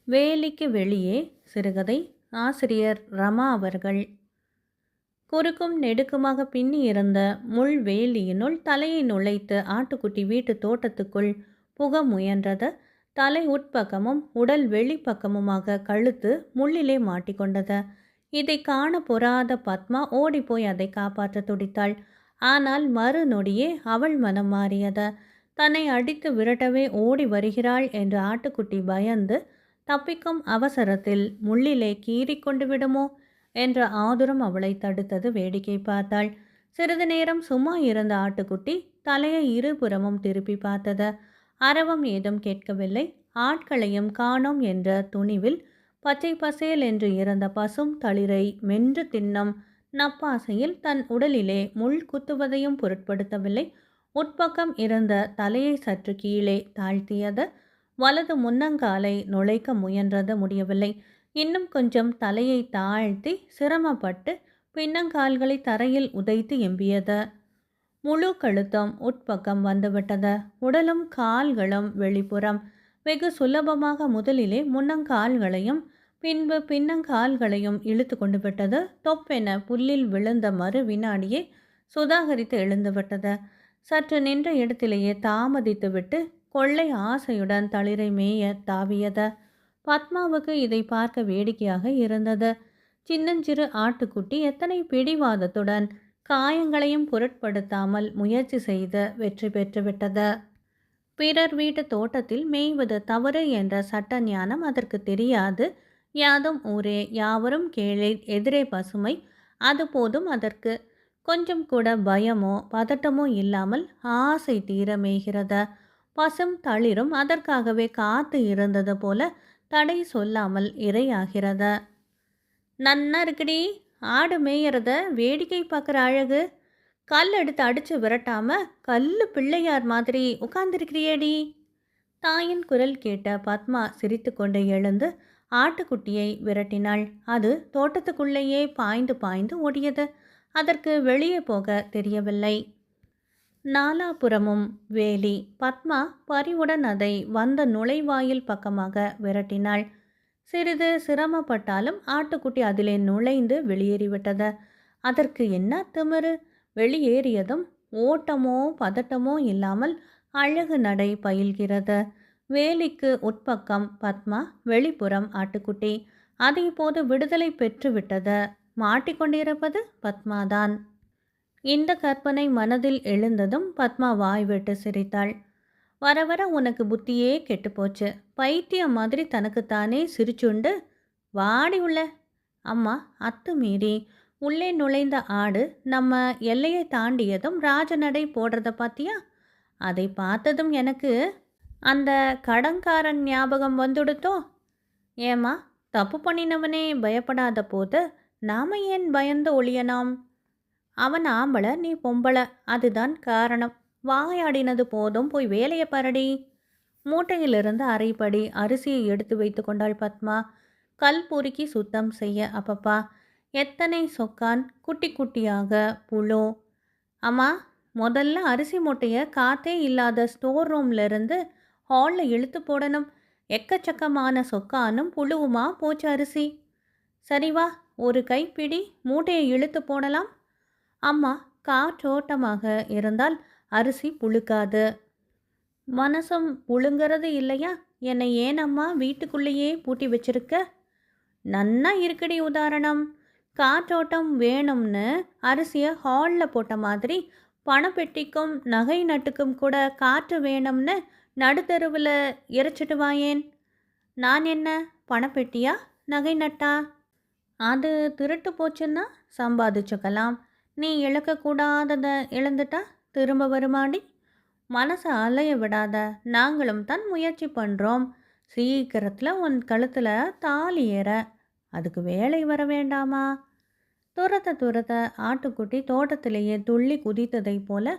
வேலிக்கு வெளியே சிறுகதை. ஆசிரியர் ரமா அவர்கள். குறுக்கும் நெடுக்குமாக பின்னி இருந்த முள் வேலியினுள் தலையை நுழைத்து ஆட்டுக்குட்டி வீட்டு தோட்டத்துக்குள் புக முயன்றது. தலை உட்பக்கமும் உடல் வெளிப்பக்கமுமாக கழுத்து முள்ளிலே மாட்டிக்கொண்டது. இதை காண பொறாத பத்மா ஓடிப்போய் அதை காப்பாற்ற துடித்தாள். ஆனால் மறுநொடியே அவள் மனம் மாறியது. தன்னை அடித்து விரட்டவே ஓடி வருகிறாள் என்று ஆட்டுக்குட்டி பயந்து தப்பிக்கும் அவசரத்தில் முள்ளிலே கீறிக்கொண்டு விடுமோ என்ற ஆதுரம் அவளை தடுத்தது. வேடிக்கை பார்த்தாள். சிறிது நேரம் சும்மா இருந்த ஆட்டுக்குட்டி தலையை இருபுறமும் திருப்பி பார்த்தது. அரவம் ஏதும் கேட்கவில்லை. ஆட்களையும் காணோம் என்ற துணிவில் பச்சை பசேல் என்று இருந்த பசும் தளிரை மென்று தின்னும் நப்பாசையில் தன் உடலிலே முள் குத்துவதையும் பொருட்படுத்தவில்லை. உட்பக்கம் இருந்த தலையை சற்று கீழே தாழ்த்தியது. வலது முன்னங்காலை நுழைக்க முயன்றது, முடியவில்லை. இன்னும் கொஞ்சம் தலையை தாழ்த்தி சிரமப்பட்டு பின்னங்கால்களை தரையில் உதைத்து எம்பியது. முழு கழுத்தம் உட்பக்கம் வந்துவிட்டது. உடலும் கால்களும் வெளிப்புறம். வெகு சுலபமாக முதலிலே முன்னங்கால்களையும் பின்பு பின்னங்கால்களையும் இழுத்து கொண்டு விட்டது. தொப்பென புல்லில் விழுந்த மறு வினாடியே சுதாகரித்து எழுந்துவிட்டது. சற்று நின்ற இடத்திலேயே தாமதித்து விட்டு கொள்ளை ஆசையுடன் தளிரை மேய தாவியது. பத்மாவுக்கு இதை பார்க்க வேடிக்கையாக இருந்தது. சின்னஞ்சிறு ஆட்டுக்குட்டி எத்தனை பிடிவாதத்துடன் காயங்களையும் பொருட்படுத்தாமல் முயற்சி செய்து வெற்றி பெற்றுவிட்டது. பிறர் வீட்டு தோட்டத்தில் மேய்வது தவறு என்ற சட்ட ஞானம் அதற்கு தெரியாது. யாதும் ஊரே யாவரும் கேளீர், எதிரே பசுமை, அது போதும் அதற்கு. கொஞ்சம் கூட பயமோ பதட்டமோ இல்லாமல் ஆசை தீர மேய்கிறது. பசும் தளிரும் அதற்காகவே காத்து இருந்தது போல தடை சொல்லாமல் இரையாகிறது. நன்னா இருக்குடி, ஆடு மேயறத வேடிக்கை பார்க்குற அழகு. கல் எடுத்து அடித்து விரட்டாம கல்லு பிள்ளையார் மாதிரி உட்கார்ந்துருக்கிறியேடி. தாயின் குரல் கேட்ட பத்மா சிரித்து கொண்டு எழுந்து ஆட்டுக்குட்டியை விரட்டினாள். அது தோட்டத்துக்குள்ளேயே பாய்ந்து பாய்ந்து ஓடியது. அதற்கு வெளியே போக தெரியவில்லை. நாலாபுறமும் வேலி. பத்மா பரிவுடன் அதை வந்த நுழைவாயில் பக்கமாக விரட்டினாள். சிறிது சிரமப்பட்டாலும் ஆட்டுக்குட்டி அதிலே நுழைந்து வெளியேறிவிட்டது. அதற்கு என்ன திமிரு! வெளியேறியதும் ஓட்டமோ பதட்டமோ இல்லாமல் அழகு நடை பயில்கிறது. வேலிக்கு உட்பக்கம் பத்மா, வெளிப்புறம் ஆட்டுக்குட்டி. அதை இப்போது விடுதலை பெற்றுவிட்டது. மாட்டிக்கொண்டிருப்பது பத்மாதான். இந்த கற்பனை மனதில் எழுந்ததும் பத்மா வாய்விட்டு சிரித்தாள். வர வர உனக்கு புத்தியே கெட்டுப்போச்சு. பைத்தியம் மாதிரி தனக்குத்தானே சிரிச்சுண்டு வாடி உள்ள. அம்மா அத்துமீறி உள்ளே நுழைந்த ஆடு நம்ம எல்லையை தாண்டியதும் ராஜநடை போடுறத பார்த்தியா? அதை பார்த்ததும் எனக்கு அந்த கடங்காரன் ஞாபகம் வந்துடுத்தோ. ஏம்மா, தப்பு பண்ணினவனே பயப்படாத போது நாம ஏன் பயந்து ஒழியனாம்? அவன் ஆம்பளை, நீ பொம்பளை, அதுதான் காரணம். வாயாடினது போதும், போய் வேலையை பாரடி. மூட்டையிலிருந்து அரைப்படி அரிசியை எடுத்து வைத்து கொண்டாள் பத்மா. கல் பொறுக்கி சுத்தம் செய்ய. அப்பப்பா, எத்தனை சொக்கான், குட்டி குட்டியாக புழு. அம்மா, முதல்ல அரிசி மூட்டையை காத்தே இல்லாத ஸ்டோர் ரூம்லேருந்து ஹாலில் இழுத்து போடணும். எக்கச்சக்கமான சொக்கானும் புழுவுமா போச்சு அரிசி. சரிவா, ஒரு கைப்பிடி மூட்டையை இழுத்து போடலாம். அம்மா, காற்றோட்டமாக இருந்தால் அரிசி புழுக்காது. மனசும் புழுங்கிறது இல்லையா? என்னை ஏன் அம்மா வீட்டுக்குள்ளேயே பூட்டி வச்சிருக்க? நன்னா இருக்குடி உதாரணம். காற்றோட்டம் வேணும்னு அரிசியை ஹாலில் போட்ட மாதிரி பணப்பெட்டிக்கும் நகை நட்டுக்கும் கூட காற்று வேணும்னு நடுத்தருவில் இறைச்சிட்டு வாயேன். நான் என்ன பணப்பெட்டியா நகை நட்டா? அது திருட்டு போச்சுன்னா சம்பாதிச்சுக்கலாம். நீ இழக்கக்கூடாததை இழந்துட்டா திரும்ப வருமாடி? மனசை அலைய விடாத. நாங்களும் தான் முயற்சி பண்ணுறோம். சீக்கிரத்தில் உன் கழுத்தில் தாலி ஏற. அதுக்கு வேலை வர வேண்டாமா? துரத்த துரத்த ஆட்டுக்குட்டி தோட்டத்திலேயே துள்ளி குதித்ததை போல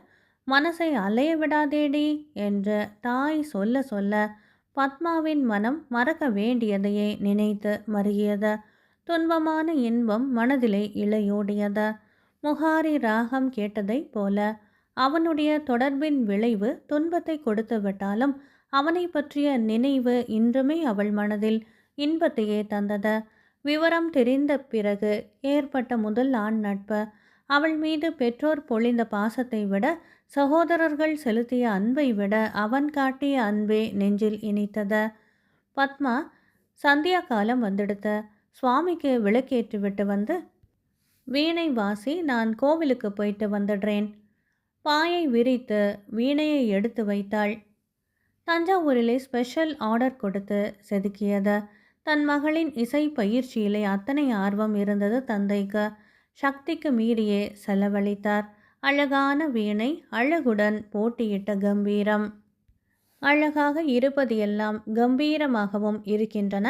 மனசை அலைய விடாதேடி என்று தாய் சொல்ல சொல்ல பத்மாவின் மனம் மறக்க வேண்டியதையே நினைத்து மருகியது. துன்பமான இன்பம் மனதிலே இழையோடியது. முகாரி ராகம் கேட்டதை போல அவனுடைய தொடர்பின் விளைவு துன்பத்தை கொடுத்து விட்டாலும் அவனை பற்றிய நினைவு இன்றுமே அவள் மனதில் இன்பத்தையே தந்தது. விவரம் தெரிந்த பிறகு ஏற்பட்ட முதல் ஆண் நட்பு. அவள் மீது பெற்றோர் பொழிந்த பாசத்தை விட, சகோதரர்கள் செலுத்திய அன்பை விட அவன் காட்டிய அன்பே நெஞ்சில் இனித்தது. பத்மா, சந்தியா காலம் வந்துடுத்த. சுவாமிக்கு விளக்கேற்றி விட்டு வந்து வீணை வாசி, நான் கோவிலுக்கு போயிட்டு வந்துடுறேன். பாயை விரித்து வீணையை எடுத்து வைத்தாள். தஞ்சாவூரிலே ஸ்பெஷல் ஆர்டர் கொடுத்து செதுக்கியது. தன் மகளின் இசை பயிற்சியிலே அத்தனை ஆர்வம் இருந்தது தந்தைக்கு. சக்திக்கு மீறியே செலவழித்தார். அழகான வீணை, அழகுடன் போட்டியிட்ட கம்பீரம். அழகாக இருப்பது எல்லாம் கம்பீரமாகவும் இருக்கின்றன.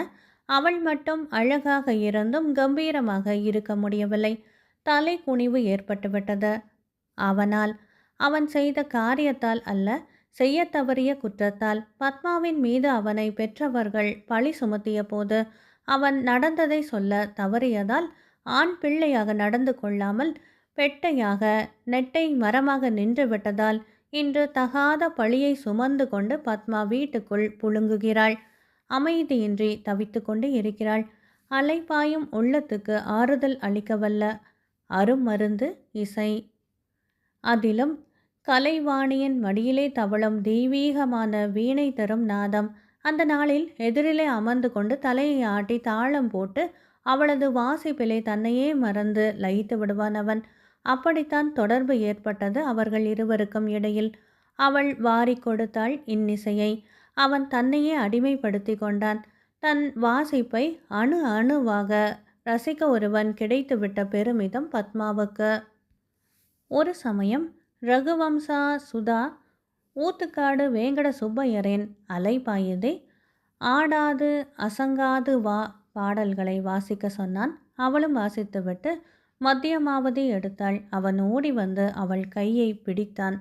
அவள் மட்டும் அழகாக இருந்தும் கம்பீரமாக இருக்க முடியவில்லை. தலை குனிவு ஏற்பட்டுவிட்டது. அவனால். அவன் செய்த காரியத்தால் அல்ல, செய்ய தவறிய குற்றத்தால். பத்மாவின் மீது அவனை பெற்றவர்கள் பழி சுமத்திய போது அவன் நடந்ததை சொல்ல தவறியதால், ஆண் பிள்ளையாக நடந்து கொள்ளாமல் பெட்டையாக நெட்டை மரமாக நின்று விட்டதால் இன்று தகாத பழியை சுமந்து கொண்டு பத்மா வீட்டுக்குள் புழுங்குகிறாள். அமைதியின்றி தவித்து கொண்டு இருக்கிறாள். அலைபாயும் உள்ளத்துக்கு ஆறுதல் அளிக்கவல்ல அருமருந்து இசை. அதிலும் கலைவாணியின் மடியிலே தவழும் தெய்வீகமான வீணை தரும் நாதம். அந்த நாளில் எதிரிலே அமர்ந்து கொண்டு தலையை ஆட்டி தாளம் போட்டு அவளது வாசிப்பிலே தன்னையே மறந்து லயித்து விடுவான் அவன். அப்படித்தான் தொடர்பு ஏற்பட்டது அவர்கள் இருவருக்கும் இடையில். அவள் வாரி கொடுத்தாள் இன்னிசையை. அவன் தன்னையே அடிமைப்படுத்தி கொண்டான். தன் வாசிப்பை அணு அணுவாக ரசிக்க ஒருவன் கிடைத்துவிட்ட பெருமிதம் பத்மாவுக்கு. ஒரு சமயம் ரகுவம்சா சுதா ஊத்துக்காடு வேங்கட சுப்பையரின் அலைபாயுதே ஆடாது அசங்காது வா பாடல்களை வாசிக்க சொன்னான். அவளும் வாசித்துவிட்டு மத்தியமாவதி எடுத்தாள். அவன் ஓடி வந்து அவள் கையை பிடித்தான்.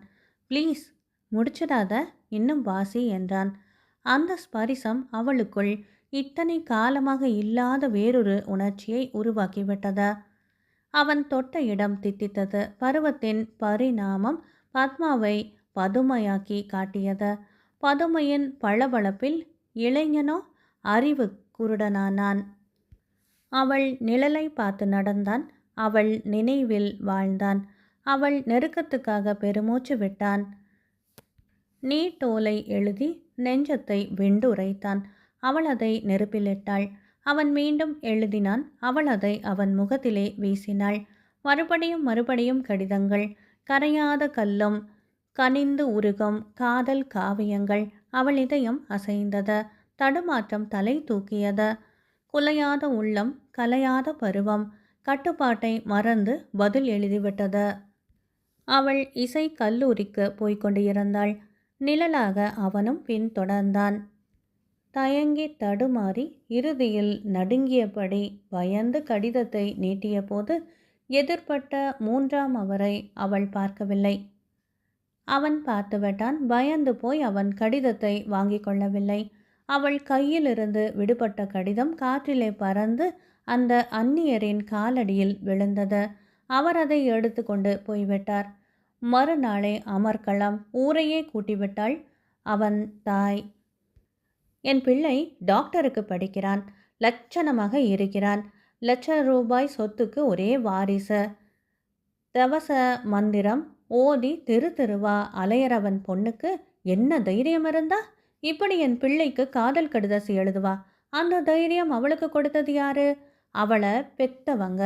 ப்ளீஸ் முடிச்சிடாத, இன்னும் வாசி என்றான். அந்த ஸ்பரிசம் அவளுக்குள் இத்தனை காலமாக இல்லாத வேறொரு உணர்ச்சியை உருவாக்கிவிட்டது. அவன் தொட்ட இடம் தித்தித்தது. பருவத்தின் பரிணாமம் பத்மாவை பதுமையாக்கி காட்டியது. பதுமையின் பளபளப்பில் இளைஞனோ அறிவு குருடனானான். அவள் நிழலை பார்த்து நடந்தான். அவள் நினைவில் வாழ்ந்தான். அவள் நெருக்கத்துக்காக பெருமூச்சு விட்டான். நீட்டோலை எழுதி நெஞ்சத்தை வெண்டுரைத்தான். அவள் அதை நெருப்பிலிட்டாள். அவன் மீண்டும் எழுதினான். அவள் அதை அவன் முகத்திலே வீசினாள். மறுபடியும் மறுபடியும் கடிதங்கள். கரையாத கல்லும் கனிந்து உருகும் காதல் காவியங்கள். அவள் இதயம் அசைந்தது. தடுமாற்றம் தலை தூக்கியது. குலையாத உள்ளம், கலையாத பருவம் கட்டுப்பாட்டை மறந்து பதில் எழுதிவிட்டது. அவள் இசை கல்லூரிக்கு போய்கொண்டு இருந்தாள். நிழலாக அவனும் பின் தொடர்ந்தான். தயங்கி தடுமாறி இறுதியில் நடுங்கியபடி பயந்து கடிதத்தை நீட்டிய போது எதிர்பட்ட மூன்றாம் அவரை அவள் பார்க்கவில்லை. அவன் பார்த்துவிட்டான். பயந்து போய் அவன் கடிதத்தை வாங்கி கொள்ளவில்லை. அவள் கையிலிருந்து விடுபட்ட கடிதம் காற்றிலே பறந்து அந்த அந்நியரின் காலடியில் விழுந்தது. அவர் அதை எடுத்து கொண்டு போய்விட்டார். மறுநாளே அமர்க்களம். ஊரையே கூட்டிவிட்டாள் அவன் தாய். என் பிள்ளை டாக்டருக்கு படிக்கிறான், லட்சணமாக இருக்கிறான், ₹1,00,000 சொத்துக்கு ஒரே வாரிசு. தவச மந்திரம் ஓதி தெரு தெருவா அலையறவன் பொண்ணுக்கு என்ன தைரியம் இருந்தா இப்படி என் பிள்ளைக்கு காதல் கடிதாசி எழுதுவா? அந்த தைரியம் அவளுக்கு கொடுத்தது யாரு? அவளை பெத்தவங்க.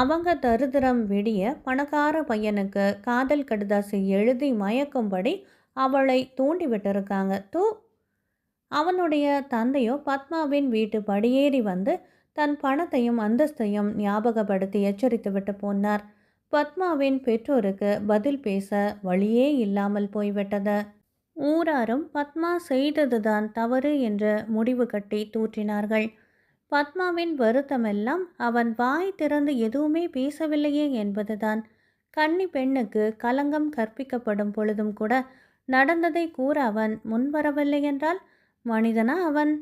அவங்க தரித்திரம் விடிய பணக்கார பையனுக்கு காதல் கடிதாசி எழுதி மயக்கும்படி அவளை தூண்டிவிட்டிருக்காங்க. அவனுடைய தந்தையோ பத்மாவின் வீட்டு படியேறி வந்து தன் பணத்தையும் அந்தஸ்தையும் ஞாபகப்படுத்தி எச்சரித்து விட்டு போனார். பத்மாவின் பெற்றோருக்கு பதில் பேச வழியே இல்லாமல் போய்விட்டது. ஊராரும் பத்மா செய்ததுதான் தவறு என்று முடிவு கட்டி தூற்றினார்கள். பத்மாவின் வருத்தமெல்லாம் அவன் வாய் திறந்து எதுவுமே பேசவில்லையே என்பதுதான். கன்னி பெண்ணுக்கு களங்கம் கற்பிக்கப்படும் பொழுதும் கூட நடந்ததை கூற அவன் முன்வரவில்லை என்றால் மனிதனா அவன்?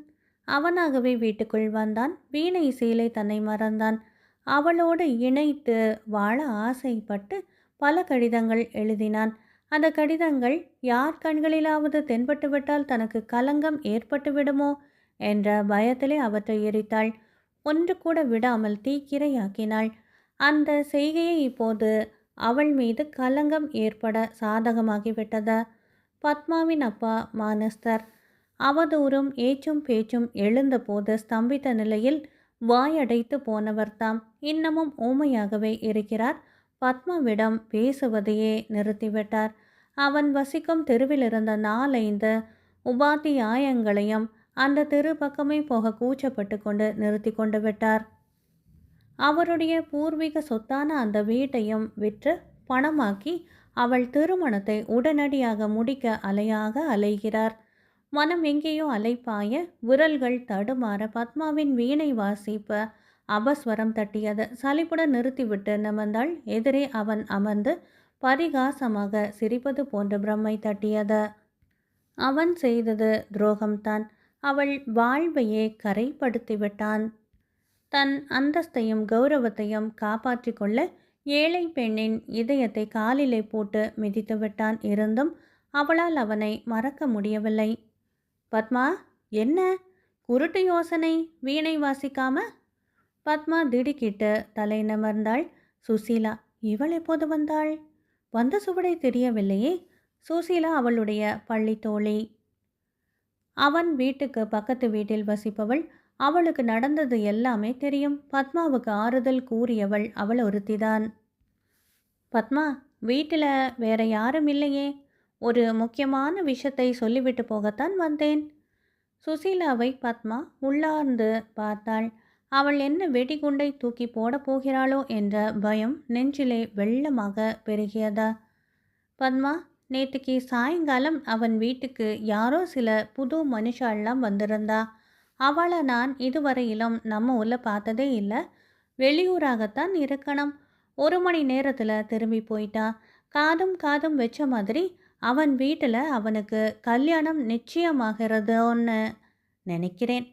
அவனாகவே வீட்டுக்குள் வந்தான். வீணை இசையிலே தன்னை மறந்தான். அவளோடு இணைத்து வாழ ஆசைப்பட்டு பல கடிதங்கள் எழுதினான். அந்த கடிதங்கள் யார் கண்களிலாவது தென்பட்டுவிட்டால் தனக்கு களங்கம் ஏற்பட்டு விடுமோ என்ற பயத்திலே அவற்றை எரித்தாள். ஒன்று கூட விடாமல் தீக்கிரையாக்கினாள். அந்த செய்கையை இப்போது அவள் மீது களங்கம் ஏற்பட சாதகமாகிவிட்டது. பத்மாவின் அப்பா மானஸ்தர் அவதூறும் ஏச்சும் பேச்சும் எழுந்தபோது ஸ்தம்பித்த நிலையில் வாயடைத்து போனவர்தாம் இன்னமும் ஊமையாகவே இருக்கிறார். பத்மாவிடம் பேசுவதையே நிறுத்திவிட்டார். அவன் வசிக்கும் தெருவில் இருந்த 4-5 உபாத்தியாயங்களையும் அந்த தெரு பக்கமே போக கூச்சப்பட்டு கொண்டு நிறுத்தி கொண்டு விட்டார். அவருடைய பூர்வீக சொத்தான அந்த வீட்டையும் விற்று பணமாக்கி அவள் திருமணத்தை உடனடியாக முடிக்க அலையாக அலைகிறார். மனம் எங்கேயோ அலைப்பாய விரல்கள் தடுமாற பத்மாவின் வீணை வாசிப்பு அபஸ்வரம் தட்டியது. சலிப்புடன் நிறுத்திவிட்டு நிமிர்ந்தாள். எதிரே அவன் அமர்ந்து பரிகாசமாக சிரிப்பது போன்ற பிரம்மை தட்டியது. அவன் செய்தது துரோகம்தான். அவள் வாழ்வையே கரைப்படுத்திவிட்டான். தன் அந்தஸ்தையும் கௌரவத்தையும் காப்பாற்றி கொள்ள ஏழை பெண்ணின் இதயத்தை காலிலே போட்டு மிதித்து விட்டான். இருந்தும் அவளால் அவனை மறக்க முடியவில்லை. பத்மா, என்ன குருட்டு யோசனை? வீணை வாசிக்காம? பத்மா திடுக்கிட்டு தலை நிமிர்ந்தாள். சுசீலா, இவள் எப்போது வந்தாள்? வந்த சுவடை தெரியவில்லையே. சுசீலா அவளுடைய பள்ளி தோழி. அவன் வீட்டுக்கு பக்கத்து வீட்டில் வசிப்பவள். அவளுக்கு நடந்தது எல்லாமே தெரியும். பத்மாவுக்கு ஆறுதல் கூறியவள் அவள் ஒருத்திதான். பத்மா, வீட்டில் வேற யாரும் இல்லையே? ஒரு முக்கியமான விஷயத்தை சொல்லிவிட்டு போகத்தான் வந்தேன். சுசீலாவை பத்மா உள்ளார்ந்து பார்த்தாள். அவள் என்ன வெடிகுண்டை தூக்கி போட போகிறாளோ என்ற பயம் நெஞ்சிலே வெள்ளமாக பெருகியதா. பத்மா, நேற்றுக்கு சாயங்காலம் அவன் வீட்டுக்கு யாரோ சில புது மனுஷாலாம் வந்திருந்தா. அவளை நான் இதுவரையிலும் நம்ம ஊரில் பார்த்ததே இல்லை. வெளியூராகத்தான் இருக்கணும். 1 மணி நேரத்தில் திரும்பி போயிட்டா. காதும் வச்ச மாதிரி அவன் வீட்டில் அவனுக்கு கல்யாணம் நிச்சயமாகிறதோன்னு நினைக்கிறேன்.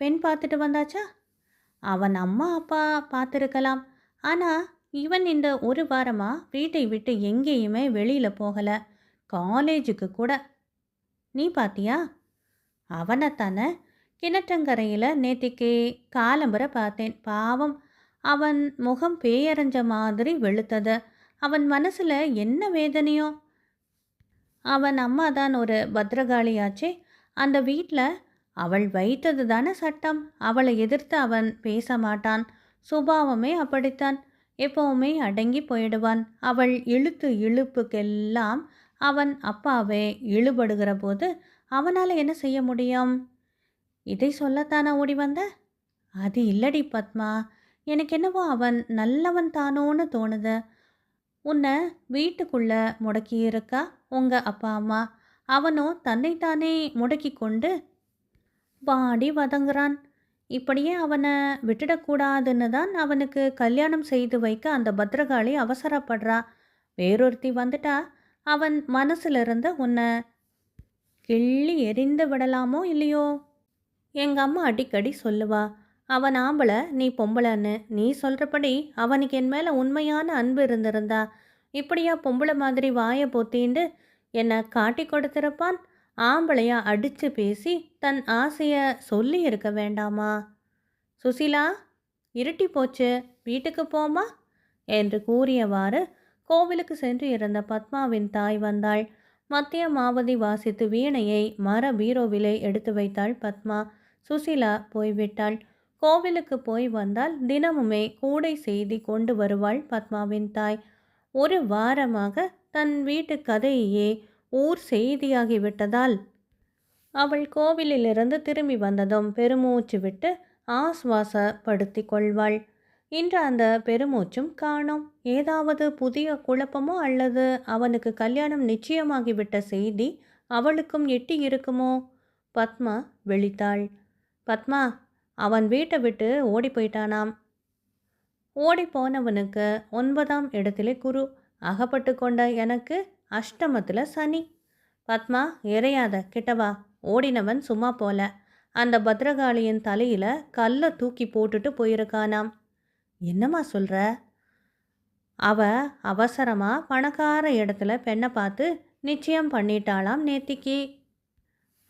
பெண் பார்த்துட்டு வந்தாச்சா? அவன் அம்மா அப்பா பார்த்துருக்கலாம். ஆனால் இவன் இந்த 1 வாரமாக வீட்டை விட்டு எங்கேயுமே வெளியில் போகலை. காலேஜுக்கு கூட. நீ பார்த்தியா? அவனைத்தானே கிணற்றங்கரையில் நேத்திக்கு காலம்பரை பார்த்தேன். பாவம், அவன் முகம் பேயறைஞ்ச மாதிரி வெளுத்தது. அவன் மனசில் என்ன வேதனையோ. அவன் அம்மா தான் ஒரு பத்ரகாளியாச்சே. அந்த வீட்டில் அவள் வைத்தது தானே சட்டம். அவளை எதிர்த்து அவன் பேச மாட்டான். சுபாவமே அப்படித்தான். எப்பவுமே அடங்கி போயிடுவான். அவள் இழுப்புக்கெல்லாம் அவன் அப்பாவே இழுபடுகிற போது அவனால் என்ன செய்ய முடியும்? இதை சொல்லத்தானே ஓடி வந்த? அது இல்லடி பத்மா, எனக்கு என்னவோ அவன் நல்லவன் தானோன்னு தோணுது. உன்னை வீட்டுக்குள்ளே முடக்கியிருக்கா உங்கள் அப்பா அம்மா. அவனோ தன்னைத்தானே முடக்கி கொண்டு வாடி வதங்குறான். இப்படியே அவனை விட்டுடக்கூடாதுன்னு தான் அவனுக்கு கல்யாணம் செய்து வைக்க அந்த பத்ரகாளி அவசரப்படுறா. வேறொருத்தி வந்துட்டா அவன் மனசிலிருந்து உன்னை கிள்ளி எரிந்து விடலாமோ இல்லையோ? எங்கள் அம்மா அடிக்கடி சொல்லுவா, அவன் ஆம்பளை நீ பொம்பளைன்னு. நீ சொல்கிறபடி அவனுக்கு என் மேலே உண்மையான அன்பு இருந்திருந்தா இப்படியா பொம்பளை மாதிரி வாயை பொத்திண்டு என்னை காட்டி கொடுத்துருப்பான்? ஆம்பளையா அடித்து பேசி தன் ஆசையை சொல்லி இருக்க வேண்டாமா? சுசீலா, இருட்டி போச்சு, வீட்டுக்கு போமா என்று கூறியவாறு கோவிலுக்கு சென்று இருந்த பத்மாவின் தாய் வந்தாள். மத்தியமாவதி வாசித்து வீணையை மர பீரோவிலே எடுத்து வைத்தாள் பத்மா. சுசீலா போய்விட்டாள். கோவிலுக்கு போய் வந்தால் தினமுமே கூடை செய்தி கொண்டு வருவாள் பத்மாவின் தாய். 1 வாரமாக தன் வீட்டு கதையே ஊர் செய்தியாகிவிட்டதால் அவள் கோவிலிலிருந்து திரும்பி வந்ததும் பெருமூச்சு விட்டு ஆஸ்வாசப்படுத்தி கொள்வாள். இன்று அந்த பெருமூச்சும் காணோம். ஏதாவது புதிய குழப்பமோ அல்லது அவனுக்கு கல்யாணம் நிச்சயமாகிவிட்ட செய்தி அவளுக்கும் எட்டி இருக்குமோ? பத்மா விழித்தாள். பத்மா, அவன் வீட்டை விட்டு ஓடி போயிட்டானாம். ஓடி போனவனுக்கு 9ஆம் இடத்திலே குரு. அகப்பட்டு கொண்ட எனக்கு அஷ்டமத்தில் சனி. பத்மா, எறையாத, கிட்டவா. ஓடினவன் சும்மா போல. அந்த பத்ரகாளியின் தலையில் கல்லை தூக்கி போட்டுட்டு போயிருக்கானாம். என்னம்மா சொல்கிற? அவ அவசரமாக பணக்கார இடத்துல பெண்ணை பார்த்து நிச்சயம் பண்ணிட்டாளாம் நேத்திக்கு.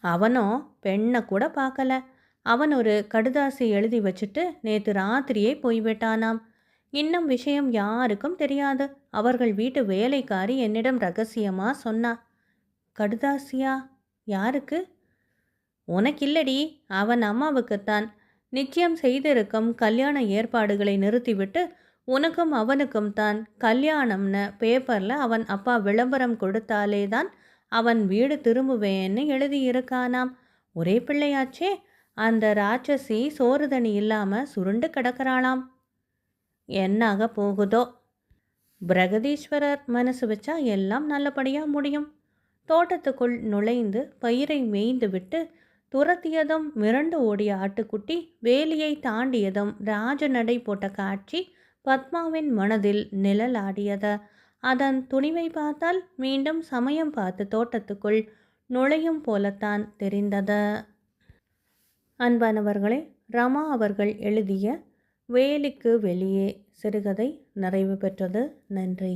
அவனோ பெண்ணை கூட பார்க்கல. அவன் ஒரு கடுதாசி எழுதி வச்சுட்டு நேத்து ராத்திரியே போய்விட்டானாம். இன்னும் விஷயம் யாருக்கும் தெரியாது. அவர்கள் வீட்டு வேலைக்காரி என்னிடம் ரகசியமா சொன்னா. கடுதாசியா? யாருக்கு? உனக்கில்லடி, அவன் அம்மாவுக்குத்தான். நிச்சயம் செய்திருக்கும் கல்யாண ஏற்பாடுகளை நிறுத்திவிட்டு உனக்கும் அவனுக்கும் தான் கல்யாணம்னு பேப்பரில் அவன் அப்பா விளம்பரம் கொடுத்தாலே தான் அவன் வீடு திரும்புவேன்னு எழுதியிருக்கானாம். ஒரே பிள்ளையாச்சே, அந்த ராட்சசி சோறு தண்ணி இல்லாமல் சுருண்டு கிடக்கிறாளாம். என்னாக போகுதோ. பிரகதீஸ்வரர் மனசு வச்சா எல்லாம் நல்லபடியாக முடியும். தோட்டத்துக்குள் நுழைந்து பயிரை மேய்ந்து விட்டு துரத்தியதும் மிரண்டு ஓடிய ஆட்டுக்குட்டி வேலியை தாண்டியதும் ராஜநடை போட்ட காட்சி பத்மாவின் மனதில் நிழலாடியது. அதன் துணிவை பார்த்தால் மீண்டும் சமயம் பார்த்து தோட்டத்துக்குள் நுழையும் போலத்தான் தெரிந்தது. அன்பானவர்களே, ரமா அவர்கள் எழுதிய வேலிக்கு வெளியே சிறுகதை நிறைவு பெற்றது. நன்றி.